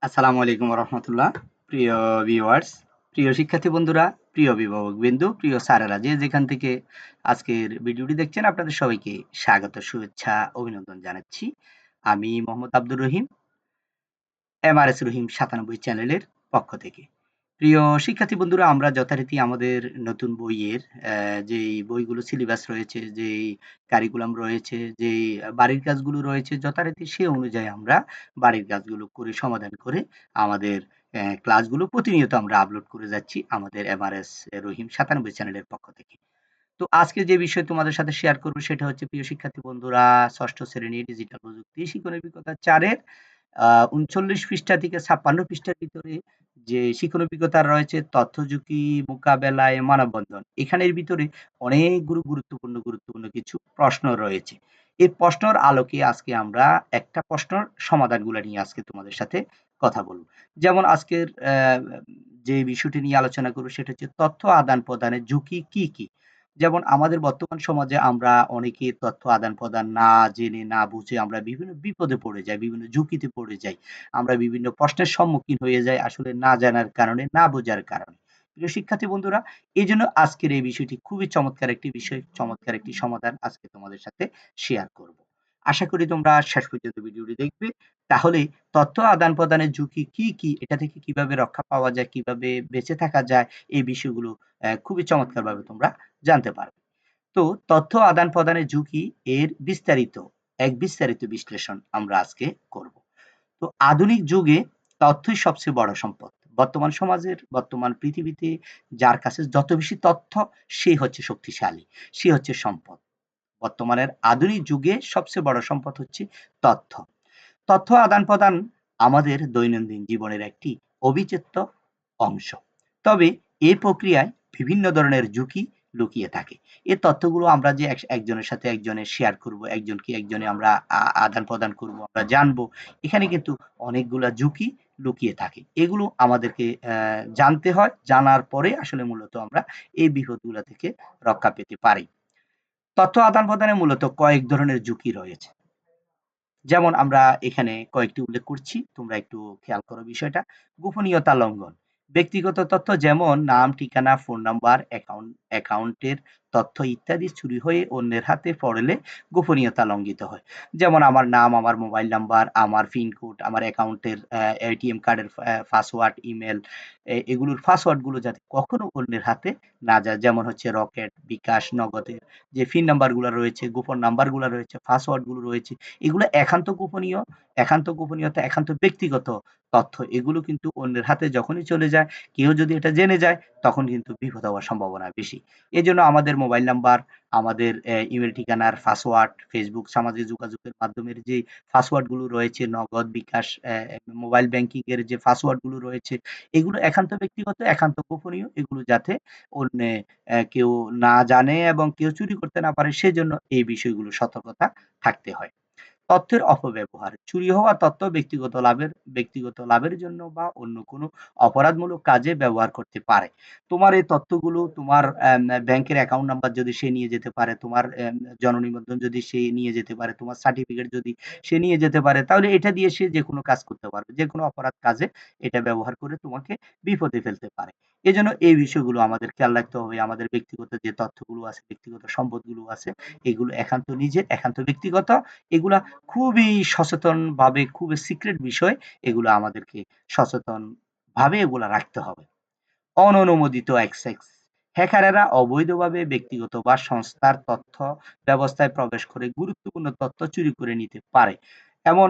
আসসালামু আলাইকুম রহমতুল্লাহ। প্রিয় ভিউয়ার্স, প্রিয় শিক্ষার্থী বন্ধুরা, প্রিয় অভিভাবক বিন্দু, প্রিয় স্যারেরা যে যেখান থেকে আজকের ভিডিওটি দেখছেন আপনাদের সবাইকে স্বাগত, শুভেচ্ছা, অভিনন্দন জানাচ্ছি। আমি মোহাম্মদ আব্দুর রহিম, এমআরএস রহিম ৯৭ চ্যানেলের পক্ষ থেকে। প্রিয় শিক্ষার্থী বন্ধুরা, আমরা যথারীতি আমাদের নতুন বইয়ের যেই বইগুলো সিলেবাস রয়েছে, যেই কারিকুলাম রয়েছে, যেই বাড়ির কাজগুলো রয়েছে যথারীতি সে অনুযায়ী আমরা বাড়ির কাজগুলো করে সমাধান করে আমাদের ক্লাসগুলো প্রতিনিয়ত আমরা আপলোড করে যাচ্ছি আমাদের এমআরএস রহিম ৯৭ চ্যানেলের পক্ষ থেকে। তো আজকে যে বিষয় তোমাদের সাথে শেয়ার করব সেটা হচ্ছে, প্রিয় শিক্ষার্থী বন্ধুরা, ষষ্ঠ শ্রেণী ডিজিটাল প্রযুক্তি শিক্ষণ অভিজ্ঞতা ৪ এর ৩৯ পৃষ্ঠা থেকে ৫৬ পৃষ্ঠার ভিতরে যে শিক্ষণ অভিজ্ঞতা রয়েছে তথ্য ঝুঁকি মোকাবেলায় মানববন্ধন। এখানের ভিতরে অনেকগুলো গুরুত্বপূর্ণ কিছু প্রশ্ন রয়েছে। এই প্রশ্নের আলোকে আজকে আমরা একটা প্রশ্নের সমাধানগুলা নিয়ে আজকে তোমাদের সাথে কথা বলব। যেমন আজকের যে বিষয়টি নিয়ে আলোচনা করব সেটা হচ্ছে তথ্য আদান-প্রদানের ঝুঁকি কি, কি? যেমন আমাদের বর্তমান সমাজে আমরা অনেকে তথ্য আদান-প্রদান না জেনে, না বুঝে আমরা বিভিন্ন বিপদে পড়ে যাই, বিভিন্ন ঝুঁকিতে পড়ে যাই। আমরা বিভিন্ন প্রশ্নের সম্মুখীন হয়ে যাই আসলে না জানার কারণে, না বোঝার কারণে। প্রিয় শিক্ষার্থী বন্ধুরা, এজন্য আজকের এই বিষয়টি খুবই চমৎকার একটি বিষয়, চমৎকার একটি সমাধান আজকে তোমাদের সাথে শেয়ার করব। আশা করি তোমরা শেষ পর্যন্ত ভিডিওটি দেখবে। তাহলে তথ্য আদান-প্রদানের ঝুঁকি কি, কি? এটা থেকে কিভাবে রক্ষা পাওয়া যায়, কিভাবে বেঁচে থাকা যায়, এই বিষয়গুলো খুবই চমৎকারভাবে তোমরা জানতে পারবে। তো তথ্য আদান-প্রদানের ঝুঁকি এর বিস্তারিত বিশ্লেষণ আমরা আজকে করব। তো আধুনিক যুগে তথ্যই সবচেয়ে বড় সম্পদ। বর্তমান পৃথিবীতে যার কাছে যত বেশি তথ্য, সে হচ্ছে শক্তিশালী, সে হচ্ছে সম্পদ। বর্তমানের আধুনিক যুগে সবচেয়ে বড় সম্পদ হচ্ছে তথ্য। তথ্য আদান-প্রদান আমাদের দৈনন্দিন জীবনের একটি অবিচ্ছেদ্য অংশ। তবে এই প্রক্রিয়ায় বিভিন্ন ধরনের ঝুঁকি লুকিয়ে থাকে। এই তথ্যগুলো আমরা যে একজনের সাথে একজনের শেয়ার করব, একজনে আমরা আদান-প্রদান করব, আমরা জানবো। এখানে কিন্তু অনেকগুলা ঝুঁকি লুকিয়ে থাকে। এগুলো আমাদেরকে জানতে হয়। জানার পরে আসলে মূলত আমরা এই বিপদগুলা থেকে রক্ষা পেতে পারি। তথ্য আদান-প্রদানে মূলত কয়েক ধরনের ঝুঁকি রয়েছে। যেমন আমরা এখানে কয়েকটি উল্লেখ করছি, তোমরা একটু খেয়াল করো বিষয়টা। গোপনীয়তা লঙ্ঘন। ব্যক্তিগত তথ্য যেমন নাম, ঠিকানা, ফোন নাম্বার, অ্যাকাউন্টের তথ্য ইত্যাদি চুরি হয়ে অন্যের হাতে পড়লে গোপনীয়তা লঙ্ঘিত হয়। যেমন আমার নাম, আমার মোবাইল নাম্বার, আমার পিন কোড, আমার অ্যাকাউন্টের এটিএম কার্ডের পাসওয়ার্ড, ইমেল, এগুলোর পাসওয়ার্ডগুলো যাতে কখনো অন্যের হাতে না যায়। যেমন হচ্ছে রকেট, বিকাশ, নগদের যে পিন নাম্বারগুলা রয়েছে, গোপন নাম্বারগুলা রয়েছে, পাসওয়ার্ডগুলো রয়েছে, এগুলো একান্ত গোপনীয়তা, একান্ত ব্যক্তিগত তথ্য। এগুলো কিন্তু অন্যের হাতে যখনই চলে যায়, কেউ যদি এটা জেনে যায়, তখন কিন্তু বিপদ হওয়ার সম্ভাবনা বেশি। এজন্য আমাদের মোবাইল নাম্বার, আমাদের ইমেল ঠিকানার পাসওয়ার্ড, ফেসবুক সামাজিক যোগাযোগের মাধ্যমের যে পাসওয়ার্ডগুলো রয়েছে, নগদ, বিকাশ, মোবাইল ব্যাংকিং এর যে পাসওয়ার্ডগুলো রয়েছে, এগুলো একান্ত ব্যক্তিগত, একান্ত গোপনীয়। এগুলো যাতে অন্যে কেউ না জানে এবং কেউ চুরি করতে না পারে, সেজন্য এই বিষয়গুলো সতর্কতা থাকতে হয়। তথ্যের অপব্যবহার। চুরি হওয়া তথ্য ব্যক্তিগত লাভের জন্য বা অন্য কোনো অপরাধমূলক কাজে ব্যবহার করতে পারে। তোমার এই তথ্যগুলো তোমার ব্যাংকের অ্যাকাউন্ট নাম্বার যদি সে নিয়ে যেতে পারে, তোমার জননী নিবন্ধন যদি সে নিয়ে যেতে পারে, তোমার সার্টিফিকেট যদি সে নিয়ে যেতে পারে, তাহলে এটা দিয়ে সে যেকোনো কাজ করতে পারবে। যেকোনো অপরাধ কাজে এটা ব্যবহার করে তোমাকে বিপদে ফেলতে পারে। এজন্য এই বিষয়গুলো আমাদের খেয়াল রাখতে হবে। আমাদের ব্যক্তিগত যে তথ্যগুলো আছে, ব্যক্তিগত সম্পদগুলো আছে, এগুলো একান্ত নিজের, একান্ত ব্যক্তিগত। এগুলা খুবই সচেতনভাবে, খুবই সিক্রেট বিষয়। এগুলো আমাদেরকে সচেতনভাবে এগুলা রাখতে হবে। অননুমোদিত অ্যাক্সেস। হ্যাকারেরা অবৈধভাবে ব্যক্তিগত বা সংস্থার তথ্য ব্যবস্থায় প্রবেশ করে গুরুত্বপূর্ণ তথ্য চুরি করে নিতে পারে। এমন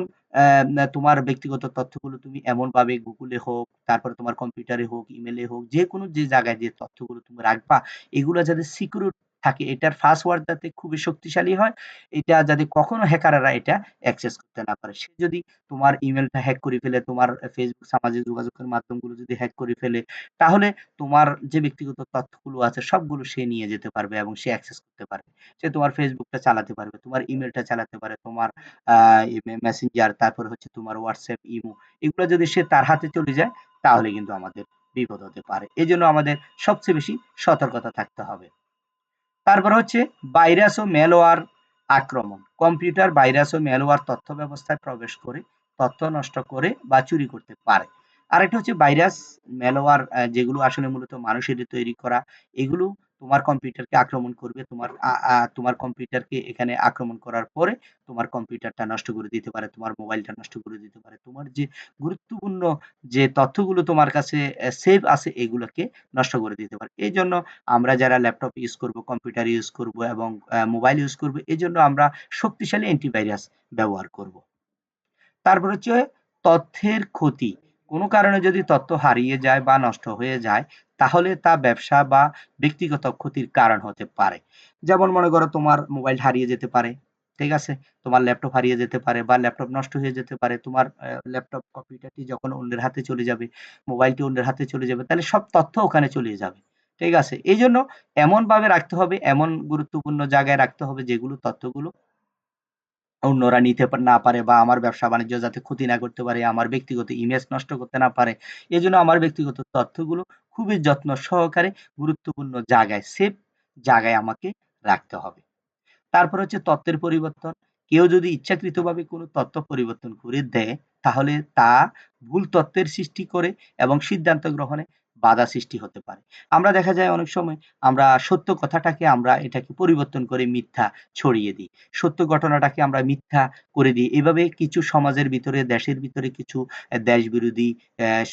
তোমার ব্যক্তিগত তথ্যগুলো তুমি এমনভাবে গুগলে হোক, তারপরে তোমার কম্পিউটারে হোক, ইমেইলে হোক, যেকোনো যে জায়গায় যে তথ্যগুলো তুমি রাখবা, এগুলা যাতে সিকিউর থাকে, এটার পাসওয়ার্ড যাতে খুবই শক্তিশালী হয়, এটা যাতে কখনো হ্যাকাররা এটা অ্যাক্সেস করতে না পারে। সে যদি তোমার ইমেইলটা হ্যাক করে ফেলে, তোমার ফেসবুক সামাজিক যোগাযোগের মাধ্যমগুলো যদি হ্যাক করে ফেলে, তাহলে তোমার যে ব্যক্তিগত তথ্যগুলো আছে সবগুলো সে নিয়ে যেতে পারবে এবং সে অ্যাক্সেস করতে পারবে। সে তোমার ফেসবুকটা চালাতে পারবে, তোমার ইমেলটা চালাতে পারে, তোমার মেসেঞ্জার, তারপরে হচ্ছে তোমার হোয়াটসঅ্যাপ, ইমো, এগুলো যদি সে তার হাতে চলে যায়, তাহলে কিন্তু আমাদের বিপদ হতে পারে। এজন্য আমাদের সবচেয়ে বেশি সতর্কতা থাকতে হবে। তারপর হচ্ছে ভাইরাস ও ম্যালওয়্যার আক্রমণ। কম্পিউটার ভাইরাস ও ম্যালওয়্যার তথ্য ব্যবস্থায় প্রবেশ করে তথ্য নষ্ট করে বা চুরি করতে পারে। আরেকটা হচ্ছে ভাইরাস, ম্যালওয়্যার, যেগুলো আসলে মূলত মানুষেরই তৈরি করা। এগুলো তোমার কম্পিউটারকে আক্রমণ করবে। তোমার কম্পিউটারকে এখানে আক্রমণ করার পরে তোমার কম্পিউটারটা নষ্ট করে দিতে পারে, তোমার মোবাইলটা নষ্ট করে দিতে পারে। তোমার যে গুরুত্বপূর্ণ যে তথ্যগুলো তোমার কাছে সেভ আছে এগুলোকে নষ্ট করে দিতে পারে। এইজন্য আমরা যারা ল্যাপটপ ইউজ করব, কম্পিউটার ইউজ করব এবং মোবাইল ইউজ করব, এজন্য আমরা শক্তিশালী অ্যান্টিভাইরাস ব্যবহার করব। তারপর হচ্ছে তথ্যের ক্ষতি। কোনো কারণে যদি তথ্য হারিয়ে যায় বা নষ্ট হয়ে যায়, তাহলে তা ব্যবসা বা ব্যক্তিগত ক্ষতির কারণ হতে পারে। যেমন মনে করো তোমার মোবাইল হারিয়ে যেতে পারে, ঠিক আছে? তোমার ল্যাপটপ হারিয়ে যেতে পারে বা ল্যাপটপ নষ্ট হয়ে যেতে পারে। তোমার ল্যাপটপ কম্পিউটারটি যখন অন্যের হাতে চলে যাবে, মোবাইলটি অন্যের হাতে চলে যাবে, তাহলে সব তথ্য ওখানে চলে যাবে। ঠিক আছে? এইজন্য এমনভাবে রাখতে হবে, এমন গুরুত্বপূর্ণ জায়গায় রাখতে হবে যেগুলো তথ্যগুলো অন্যরা নিতে না পারে বা আমার ব্যবসা-বাণিজ্য যাতে ক্ষতি না করতে পারে, আমার ব্যক্তিগত ইমেজ নষ্ট করতে না পারে। এজন্য আমার ব্যক্তিগত তথ্যগুলো খুবই যত্ন সহকারে গুরুত্বপূর্ণ জায়গায়, সেফ জায়গায় আমাকে রাখতে হবে। তারপর হচ্ছে তথ্যের পরিবর্তন। কেউ যদি ইচ্ছাকৃতভাবে কোনো তথ্য পরিবর্তন করে দেয়, তাহলে তা ভুল তথ্যের সৃষ্টি করে এবং সিদ্ধান্ত গ্রহণে বাধা সৃষ্টি হতে পারে। আমরা দেখা যায় অনেক সময় আমরা সত্য কথাটাকে আমরা এটাকে পরিবর্তন করে মিথ্যা ছড়িয়ে দিই। সত্য ঘটনাটাকে আমরা মিথ্যা করে দিই। এভাবে কিছু সমাজের ভিতরে, দেশের ভিতরে কিছু দেশ বিরোধী,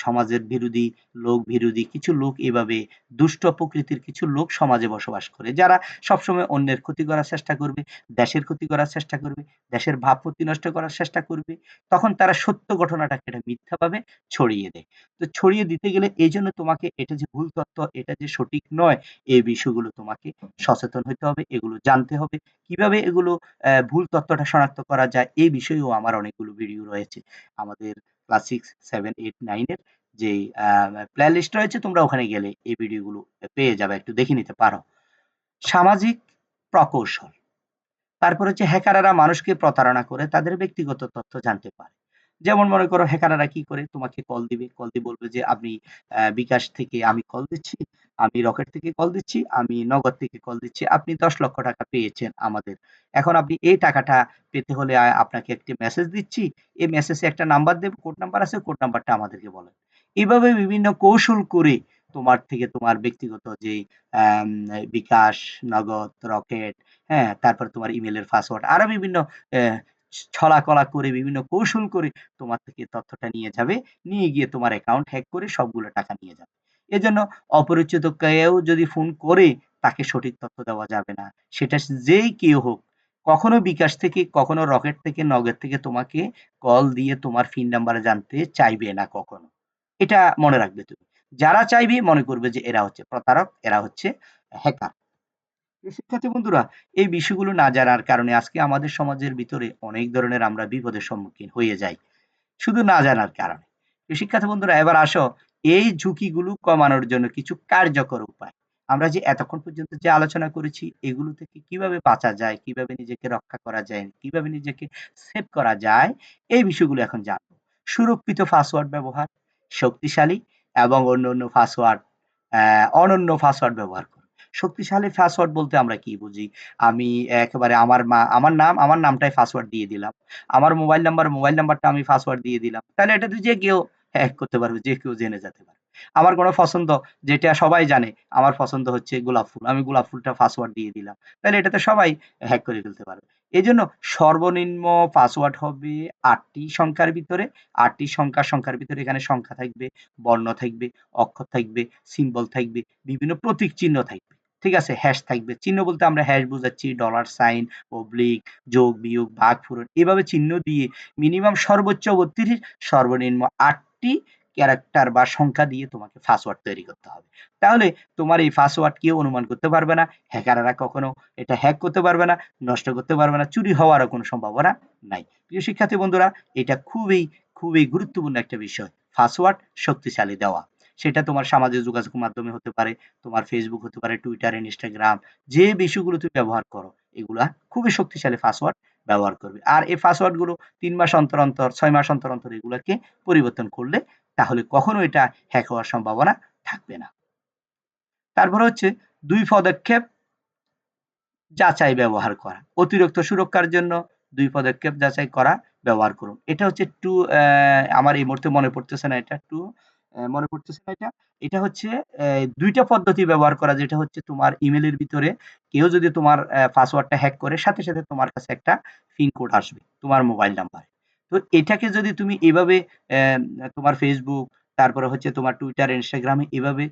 সমাজের বিরোধী, লোক বিরোধী কিছু লোক এভাবে দুষ্ট প্রকৃতির কিছু লোক সমাজে বসবাস করে। যারা সবসময় অন্যের ক্ষতি করার চেষ্টা করবে, দেশের ক্ষতি করার চেষ্টা করবে, দেশের ভাবমূর্তি নষ্ট করার চেষ্টা করবে। তখন তারা সত্য ঘটনাটাকে এটা মিথ্যাভাবে ছড়িয়ে দেয়। তো ছড়িয়ে দিতে গেলে এইজন্য তোমাকে এটা যে ভুল তথ্য, এটা যে সঠিক নয়, এই বিষয়গুলো তোমাকে সচেতন হইতে হবে, এগুলো জানতে হবে। কিভাবে এগুলো ভুল তথ্যটা শনাক্ত করা যায়, এই বিষয়েও আমার অনেকগুলো ভিডিও রয়েছে। আমাদের ক্লাস 6, 7, 8, 9 এর যেই প্লে লিস্ট রয়েছে, তোমরা ওখানে গেলে এই ভিডিওগুলো পেয়ে যাবে, একটু দেখে নিতে পারো। সামাজিক প্রকৌশল। তারপর হচ্ছে হ্যাকাররা মানুষকে প্রতারণা করে তাদের ব্যক্তিগত তথ্য জানতে পারে। যেমন মনে করো হ্যাকাররা কি করে, তোমাকে কল দিবে, কল দিয়ে বলবে যে আমি বিকাশ থেকে আমি কল দিচ্ছি, আমি রকেট থেকে কল দিচ্ছি, আমি নগদ থেকে কল দিচ্ছি, আপনি ১০ লক্ষ টাকা পেয়েছেন আমাদের, এখন আপনি এই টাকাটা পেতে হলে আপনাকে একটি মেসেজ দিচ্ছি, এই মেসেজে একটা নাম্বার দেব, কোড নাম্বার আছে, কোড নাম্বারটা আমাদেরকে বলেন। এইভাবে বিভিন্ন কৌশল করে তোমার থেকে তোমার ব্যক্তিগত যেই বিকাশ, নগদ, রকেট, হ্যাঁ, তারপরে তোমার ইমেইলের পাসওয়ার্ড, আরো বিভিন্ন ছলা-কলা করে বিভিন্ন কৌশল করে তোমার থেকে তথ্যটা নিয়ে যাবে। নিয়ে গিয়ে তোমার অ্যাকাউন্ট হ্যাক করে সবগুলো টাকা নিয়ে যাবে। এজন্য অপরিচিত কেউ যদি ফোন করে তাকে সঠিক তথ্য দেওয়া যাবে না। সেটা যেই কেউ হোক। কখনো বিকাশ থেকে, কখনো রকেট থেকে, নগদ থেকে তোমাকে কল দিয়ে তোমার পিন নাম্বার জানতে চাইবে না কখনো। এটা মনে রাখবে তুমি। যারা চাইবে মনে করবে যে এরা হচ্ছে প্রতারক, এরা হচ্ছে হ্যাকার। প্রিয় শিক্ষার্থী বন্ধুরা, এই বিষয়গুলো না জানার কারণে আজকে আমাদের সমাজের ভিতরে অনেক ধরনের আমরা বিপদের সম্মুখীন হয়ে যাই, শুধু না জানার কারণে। প্রিয় শিক্ষার্থী বন্ধুরা, এবার আসো এই ঝুঁকিগুলো কমানোর জন্য কিছু কার্যকর উপায়। আমরা যে এতক্ষণ পর্যন্ত যে আলোচনা করেছি এগুলো থেকে কিভাবে বাঁচা যায়, কিভাবে নিজেকে রক্ষা করা যায়, কিভাবে নিজেকে সেভ করা যায়, এই বিষয়গুলো এখন জানবো। সুরক্ষিত পাসওয়ার্ড ব্যবহার, শক্তিশালী এবং অন্যান্য পাসওয়ার্ড, অনন্য পাসওয়ার্ড ব্যবহার করুন। শক্তিশালী পাসওয়ার্ড বলতে আমরা কি বুঝি? আমি একেবারে আমার নামটাই পাসওয়ার্ড দিয়ে দিলাম। আমার মোবাইল নাম্বারটা আমি পাসওয়ার্ড দিয়ে দিলাম। তাহলে এটা তো যে কেউ হ্যাক করতে পারবে, যে কেউ জেনে যেতে পারে। আমার কোনো পছন্দ, যেটা সবাই জানে, আমার পছন্দ হচ্ছে গোলাপ ফুল। আমি গোলাপ ফুলটা পাসওয়ার্ড দিয়ে দিলাম। তাহলে এটাতে সবাই হ্যাক করে ফেলতে পারবে। এজন্য সর্বনিম্ন পাসওয়ার্ড হবে ৮ টি সংখ্যার ভিতরে। ৮ টি সংখ্যার ভিতরে এখানে সংখ্যা থাকবে, বর্ণ থাকবে, অক্ষর থাকবে, সিম্বল থাকবে, বিভিন্ন প্রতীক চিহ্ন থাকবে। ঠিক আছে? হ্যাশ থাকবে। চিহ্ন বলতে আমরা হ্যাশ বোঝাচ্ছি, ডলার সাইন, অবলিক, যোগ, বিয়োগ, ভাগ, পূরণ, এভাবে চিহ্ন দিয়ে মিনিমাম সর্বোচ্চ ৩২, সর্বনিম্ন ৮ টি ক্যারেক্টার বা সংখ্যা দিয়ে তোমাকে পাসওয়ার্ড তৈরি করতে হবে। তাহলে তোমার এই পাসওয়ার্ড কেউ অনুমান করতে পারবে না। হ্যাকাররা কখনো এটা হ্যাক করতে পারবে না, নষ্ট করতে পারবে না, চুরি হওয়ারও কোনো সম্ভাবনা নাই। প্রিয় শিক্ষার্থী বন্ধুরা, এটা খুবই গুরুত্বপূর্ণ একটা বিষয়। পাসওয়ার্ড শক্তিশালী দেওয়া। সেটা তোমার সামাজিক যোগাযোগের মাধ্যমে হতে পারে, তোমার Facebook হতে পারে, Twitter, Instagram, যে বিষয়গুলো তুমি ব্যবহার করো, এগুলা খুবই শক্তিশালী পাসওয়ার্ড ব্যবহার করবে। আর এই পাসওয়ার্ড গুলো ৩ মাস অন্তর, অন্তর ৬ মাস অন্তর, অন্তর এগুলাকে পরিবর্তন করলে তাহলে কখনো এটা হ্যাক হওয়ার সম্ভাবনা থাকবে না। তারপরে হচ্ছে ২ পদক্ষেপ যাচাই ব্যবহার করা। অতিরিক্ত সুরক্ষার জন্য ২ পদক্ষেপ যাচাই করা ব্যবহার করুন। এটা হচ্ছে একটু আমার এই মুহূর্তে মনে পড়তেছে না এটা একটু মনে পড়তেছে না এটা। এটা হচ্ছে ২ টা পদ্ধতি ব্যবহার করা, যেটা হচ্ছে তোমার ইমেইলের ভিতরে কেউ যদি তোমার পাসওয়ার্ডটা হ্যাক করে, সাথে, সাথে তোমার কাছে একটা পিন কোড আসবে তোমার মোবাইল নাম্বারে। তো এটাকে যদি তুমি এভাবে তোমার Facebook, তারপরে হচ্ছে তোমার Twitter, Instagram এ এভাবে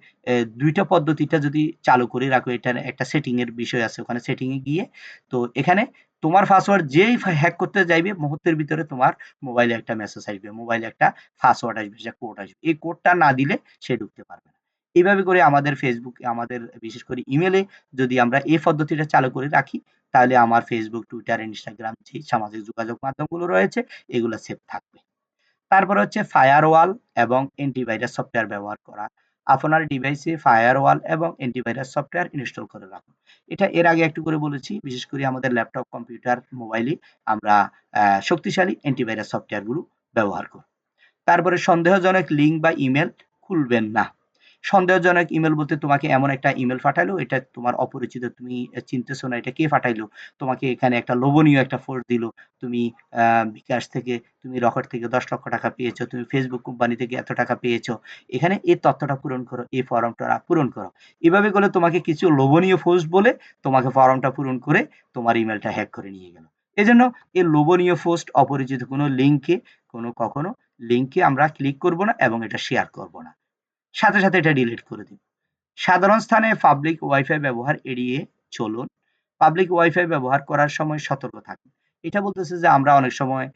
২ টা পদ্ধতিটা যদি চালু করে রাখো, এটার একটা সেটিং এর বিষয় আছে। ওখানে সেটিং এ গিয়ে তো এখানে তোমার পাসওয়ার্ড যেই হ্যাক করতে যাইবে, মুহূর্তের ভিতরে তোমার মোবাইলে একটা মেসেজ আসবে, মোবাইলে একটা পাসওয়ার্ড আসবে, যে কোড আসবে। এই কোডটা না দিলে সে ঢুকতে পারবে না। এভাবে করে আমাদের Facebook, আমাদের বিশেষ করে ইমেইলে যদি আমরা এই পদ্ধতিটা চালু করে রাখি, তাহলে আমার Facebook, Twitter, Instagram যে সামাজিক যোগাযোগ মাধ্যমগুলো রয়েছে, এগুলো সেফ থাকবে। তারপরে হচ্ছে ফায়ারওয়াল এবং অ্যান্টিভাইরাস সফটওয়্যার ব্যবহার করা। আপনার ডিভাইসে ফায়ারওয়াল এবং অ্যান্টিভাইরাস সফটওয়্যার ইনস্টল করে রাখুন। এটা এর আগে একটু করে বলেছি। বিশেষ করে আমাদের ল্যাপটপ, কম্পিউটার, মোবাইলে আমরা শক্তিশালী অ্যান্টিভাইরাস সফটওয়্যারগুলো ব্যবহার করব। তারপরে সন্দেহজনক লিঙ্ক বা ইমেল খুলবেন না। সন্দেহজনক ইমেল বলতে তোমাকে এমন একটা ইমেল পাঠালো, এটা তোমার অপরিচিত, তুমি চিনতেছো না এটা কে পাঠাইলো। তোমাকে এখানে একটা লোভনীয় একটা ফোর্স দিল। তুমি বিকাশ থেকে, তুমি রকেট থেকে ১০ লক্ষ টাকা পেয়েছো, তুমি Facebook কোম্পানি থেকে এত টাকা পেয়েছো। এখানে এই তথ্যটা পূরণ করো, এই ফর্মটা পূরণ করো। এভাবে করে তোমাকে কিছু লোভনীয় পোস্ট বলে তোমাকে ফর্মটা পূরণ করে তোমার ইমেলটা হ্যাক করে নিয়ে গেল। এজন্য এই লোভনীয় পোস্ট, অপরিচিত কোনো লিঙ্কে, কখনো লিঙ্কে আমরা ক্লিক করব না এবং এটা শেয়ার করব না। সাথে, সাথে এটা ডিলিট করে দিন। সাধারণ স্থানে পাবলিক ওয়াইফাই ব্যবহার এড়িয়ে চলুন। পাবলিক ওয়াইফাই ব্যবহার করার সময় সতর্ক থাকুন। এটা বলতেছে যে আমরা অনেক সময়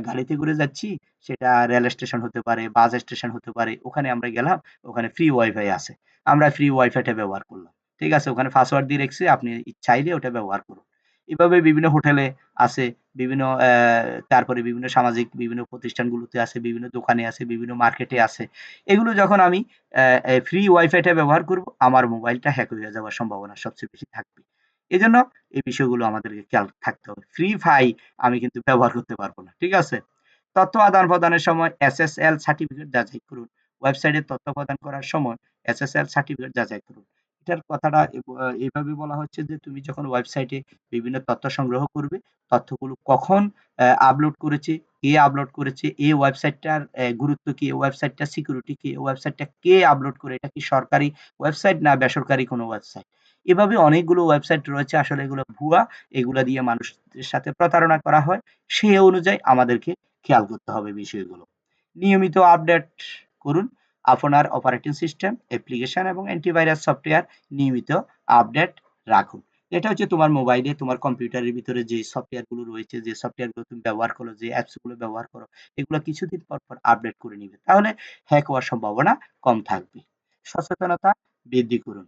গাড়িতে করে যাচ্ছি, সেটা রেল স্টেশন হতে পারে, বাস স্টেশন হতে পারে। ওখানে আমরা গেলাম, ওখানে ফ্রি ওয়াইফাই আছে। আমরা ফ্রি ওয়াইফাইটা ব্যবহার করলাম। ঠিক আছে? ওখানে পাসওয়ার্ড দিয়ে রেখেছি, আপনি চাইলে ওটা ব্যবহার করুন। এভাবে বিভিন্ন হোটেলে আছে, বিভিন্ন তারপরে বিভিন্ন সামাজিক বিভিন্ন প্রতিষ্ঠানগুলোতে আছে, বিভিন্ন দোকানে আছে, বিভিন্ন মার্কেটে আছে। এগুলো যখন আমি ফ্রি ওয়াইফাইটা ব্যবহার করব, আমার মোবাইলটা হ্যাক হয়ে যাওয়ার সম্ভাবনা সবচেয়ে বেশি থাকবে। এজন্য এই বিষয়গুলো আমাদেরকে খেয়াল থাকতে হবে। ফ্রি ফাই আমি কিন্তু ব্যবহার করতে পারবো না। ঠিক আছে? তথ্য আদান-প্রদানের সময় SSL সার্টিফিকেট যাচাই করুন। ওয়েবসাইটে তথ্য প্রদান করার সময় SSL সার্টিফিকেট যাচাই করুন। এটার কথাটা এভাবে বলা হচ্ছে যে তুমি যখন ওয়েবসাইটে বিভিন্ন তথ্য সংগ্রহ করবে, তথ্যগুলো কখন আপলোড করেছে, কে আপলোড করেছে, এই ওয়েবসাইটটার গুরুত্ব কি, ওয়েবসাইটটার সিকিউরিটি কি, ওয়েবসাইটটা কে আপলোড করে, এটা কি সরকারি ওয়েবসাইট না বেসরকারি কোনো ওয়েবসাইট। এভাবে অনেকগুলো ওয়েবসাইট রয়েছে, আসলে এগুলো ভুয়া। এগুলা দিয়ে মানুষের সাথে প্রতারণা করা হয়। সেই অনুযায়ী আমাদেরকে খেয়াল করতে হবে বিষয়গুলো। নিয়মিত আপডেট করুন। আপনার অপারেটিং সিস্টেম, অ্যাপ্লিকেশন এবং অ্যান্টিভাইরাস সফটওয়্যার নিয়মিত আপডেট রাখুন। এটা হচ্ছে তোমার মোবাইলে, তোমার কম্পিউটারের ভিতরে যে সফটওয়্যারগুলো রয়েছে, যে সফটওয়্যারগুলো তুমি ব্যবহার করো, যে অ্যাপসগুলো ব্যবহার করো, এগুলো কিছুদিন পর, পর আপডেট করে নিবে। তাহলে হ্যাক হওয়ার সম্ভাবনা কম থাকবে। সচেতনতা বৃদ্ধি করুন।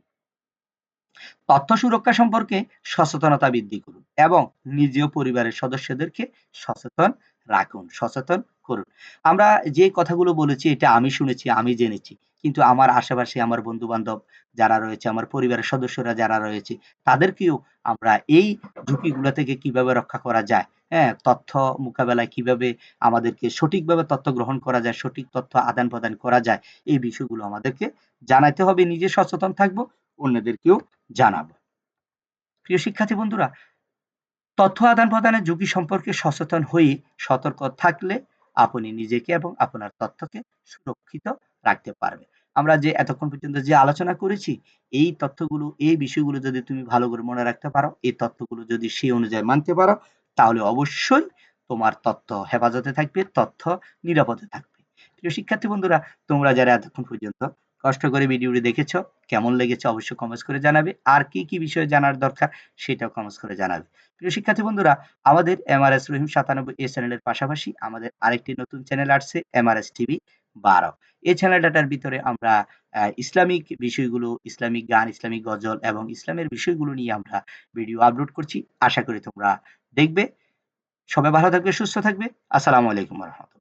তথ্য সুরক্ষা সম্পর্কে সচেতনতা বৃদ্ধি করুন এবং নিজ ও পরিবারের সদস্যদেরকে সচেতন রাখুন, সচেতন করুন। আমরা যে কথাগুলো বলেছি এটা আমি শুনেছি, আমি জেনেছি। কিন্তু আমার আশেপাশে আমার বন্ধু-বান্ধব যারা রয়েছে, আমার পরিবারের সদস্যরা যারা রয়েছে, তাদেরকেও আমরা এই ঝুঁকিগুলো থেকে কিভাবে রক্ষা করা যায়, হ্যাঁ? তথ্য মোকাবেলায় কিভাবে আমাদেরকে সঠিকভাবে তথ্য গ্রহণ করা যায়, সঠিক তথ্য আদান-প্রদান করা যায়, এই বিষয়গুলো আমাদেরকে জানাতে হবে। নিজে সচেতন থাকবো, অন্যদেরকেও জানাবো। প্রিয় শিক্ষার্থী বন্ধুরা, তথ্য আদান-প্রদানের ঝুঁকি সম্পর্কে সচেতন হয়ে সতর্ক থাকলে আপনি নিজেকে এবং আপনার তথ্যকে সুরক্ষিত রাখতে পারবেন। আমরা যে এতক্ষণ পর্যন্ত যে আলোচনা করেছি, এই তথ্যগুলো, এই বিষয়গুলো যদি তুমি ভালো করে মনে রাখতে পারো, এই তথ্যগুলো যদি সেই অনুযায়ী মানতে পারো, তাহলে অবশ্যই তোমার তথ্য হেফাজতে থাকবে, তথ্য নিরাপদে থাকবে। প্রিয় শিক্ষার্থী বন্ধুরা, তোমরা যারা এতক্ষণ পর্যন্ত কষ্ট করে ভিডিওটি দেখেছো, কেমন লেগেছে অবশ্যই কমেন্টস করে জানাবে। আর কি, কি বিষয়ে জানার দরকার সেটাও কমেন্টস করে জানাবে। প্রিয় শিক্ষার্থী বন্ধুরা, আমাদের এমআরএস রহিম ৯৭ এই চ্যানেলের পাশাপাশি আমাদের আরেকটি নতুন চ্যানেল আসছে, এমআরএস টিভি ১২। এই চ্যানেলটার ভিতরে আমরা ইসলামিক বিষয়গুলো, ইসলামিক গান, ইসলামিক গজল এবং ইসলামের বিষয়গুলো নিয়ে আমরা ভিডিও আপলোড করছি। আশা করি তোমরা দেখবে। সবাই ভালো থাকবে, সুস্থ থাকবে। আসসালামু আলাইকুম ওয়া রাহমাতুল্লাহ।